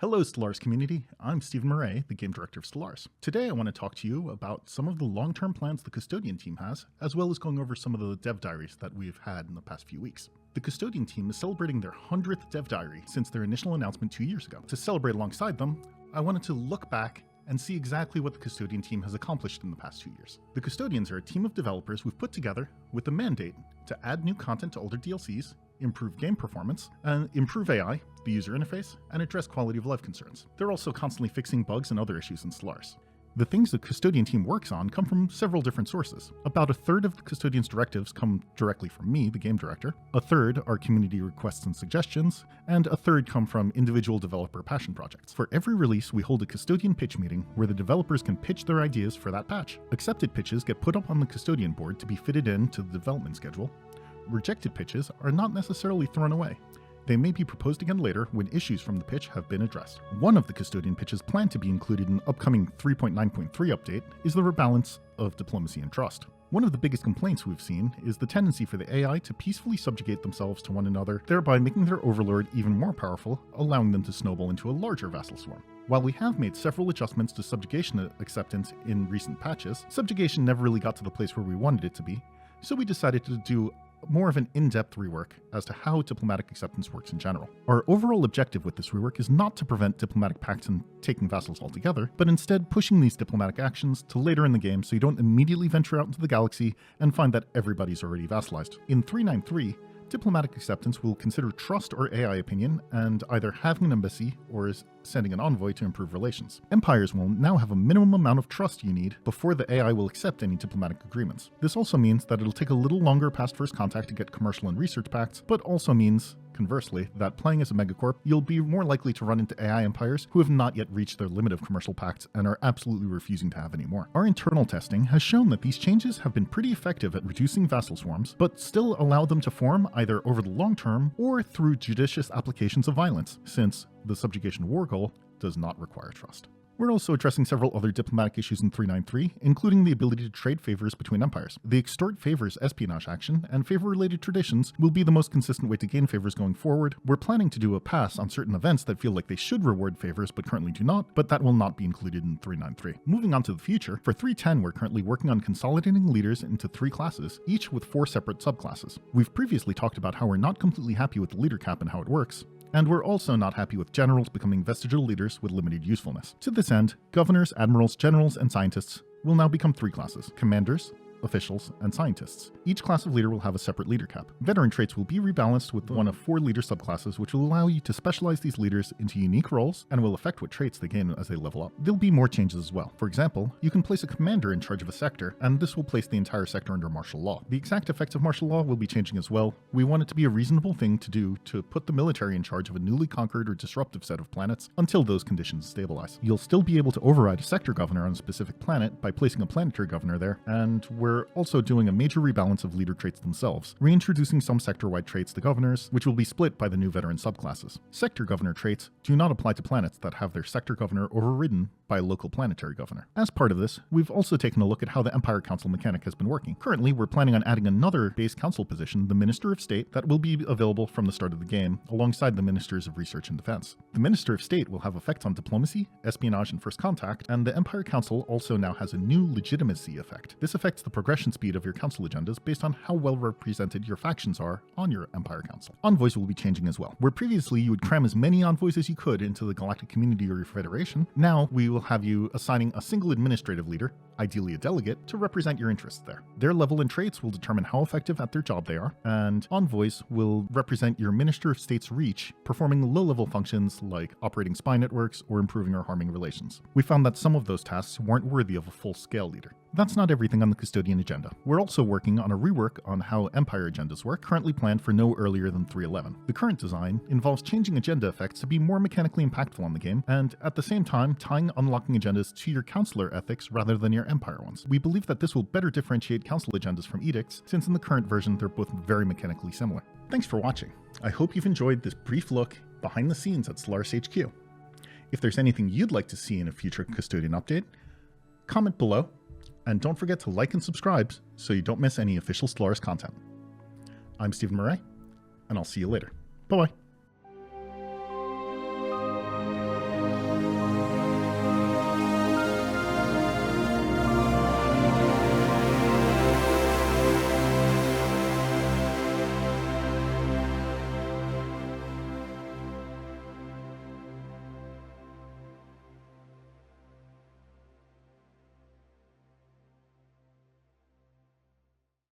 Hello Stellaris community, I'm Stephen Muray, the Game Director of Stellaris. Today I want to talk to you about some of the long-term plans the Custodian team has, as well as going over some of the Dev Diaries that we've had in the past few weeks. The Custodian team is celebrating their 100th Dev Diary since their initial announcement 2 years ago. To celebrate alongside them, I wanted to look back and see exactly what the Custodian team has accomplished in the past 2 years. The Custodians are a team of developers we've put together with the mandate to add new content to older DLCs, improve game performance, and improve AI, the user interface, and address quality of life concerns. They're also constantly fixing bugs and other issues in Stellaris. The things the Custodian team works on come from several different sources. About a third of the Custodian's directives come directly from me, the game director, a third are community requests and suggestions, and a third come from individual developer passion projects. For every release, we hold a Custodian pitch meeting where the developers can pitch their ideas for that patch. Accepted pitches get put up on the Custodian board to be fitted into the development schedule. Rejected pitches are not necessarily thrown away. They may be proposed again later when issues from the pitch have been addressed. One of the Custodian pitches planned to be included in upcoming 3.9.3 update is the rebalance of diplomacy and trust. One of the biggest complaints we've seen is the tendency for the AI to peacefully subjugate themselves to one another, thereby making their overlord even more powerful, allowing them to snowball into a larger vassal swarm. While we have made several adjustments to subjugation acceptance in recent patches, subjugation never really got to the place where we wanted it to be, so we decided to do more of an in-depth rework as to how diplomatic acceptance works in general. Our overall objective with this rework is not to prevent diplomatic pacts and taking vassals altogether, but instead pushing these diplomatic actions to later in the game so you don't immediately venture out into the galaxy and find that everybody's already vassalized. In 3.9.3, diplomatic acceptance will consider trust or AI opinion and either having an embassy or sending an envoy to improve relations. Empires will now have a minimum amount of trust you need before the AI will accept any diplomatic agreements. This also means that it'll take a little longer past first contact to get commercial and research pacts, but also means, conversely, that playing as a megacorp, you'll be more likely to run into AI empires who have not yet reached their limit of commercial pacts and are absolutely refusing to have any more. Our internal testing has shown that these changes have been pretty effective at reducing vassal swarms, but still allow them to form either over the long term or through judicious applications of violence, since the subjugation war goal does not require trust. We're also addressing several other diplomatic issues in 3.9.3, including the ability to trade favors between empires. The extort favors espionage action and favor-related traditions will be the most consistent way to gain favors going forward. We're planning to do a pass on certain events that feel like they should reward favors but currently do not, but that will not be included in 3.9.3. Moving on to the future, for 3.10 we're currently working on consolidating leaders into 3 classes, each with 4 separate subclasses. We've previously talked about how we're not completely happy with the leader cap and how it works, and we're also not happy with generals becoming vestigial leaders with limited usefulness. To this end, governors, admirals, generals, and scientists will now become 3 classes: commanders, officials, and scientists. Each class of leader will have a separate leader cap. Veteran traits will be rebalanced with one of 4 leader subclasses, which will allow you to specialize these leaders into unique roles and will affect what traits they gain as they level up. There'll be more changes as well. For example, you can place a commander in charge of a sector, and this will place the entire sector under martial law. The exact effects of martial law will be changing as well. We want it to be a reasonable thing to do to put the military in charge of a newly conquered or disruptive set of planets until those conditions stabilize. You'll still be able to override a sector governor on a specific planet by placing a planetary governor there, and we're also doing a major rebalance of leader traits themselves, reintroducing some sector-wide traits to governors, which will be split by the new veteran subclasses. Sector governor traits do not apply to planets that have their sector governor overridden by a local planetary governor. As part of this, we've also taken a look at how the Empire Council mechanic has been working. Currently, we're planning on adding another base council position, the Minister of State, that will be available from the start of the game, alongside the Ministers of Research and Defense. The Minister of State will have effects on diplomacy, espionage, and first contact, and the Empire Council also now has a new legitimacy effect. This affects the progression speed of your council agendas based on how well represented your factions are on your Empire Council. Envoys will be changing as well. Where previously you would cram as many envoys as you could into the galactic community or your federation, now we will have you assigning a single administrative leader, ideally a delegate, to represent your interests there. Their level and traits will determine how effective at their job they are, and envoys will represent your Minister of State's reach, performing low-level functions like operating spy networks or improving or harming relations. We found that some of those tasks weren't worthy of a full-scale leader. That's not everything on the Custodian agenda. We're also working on a rework on how Empire agendas work, currently planned for no earlier than 3.11. The current design involves changing agenda effects to be more mechanically impactful on the game, and at the same time tying unlocking agendas to your Councilor ethics rather than your Empire ones. We believe that this will better differentiate Council agendas from edicts, since in the current version they're both very mechanically similar. Thanks for watching. I hope you've enjoyed this brief look behind the scenes at Stellaris HQ. If there's anything you'd like to see in a future Custodian update, comment below. And don't forget to like and subscribe so you don't miss any official Stellaris content. I'm Stephen Muray, and I'll see you later. Bye-bye.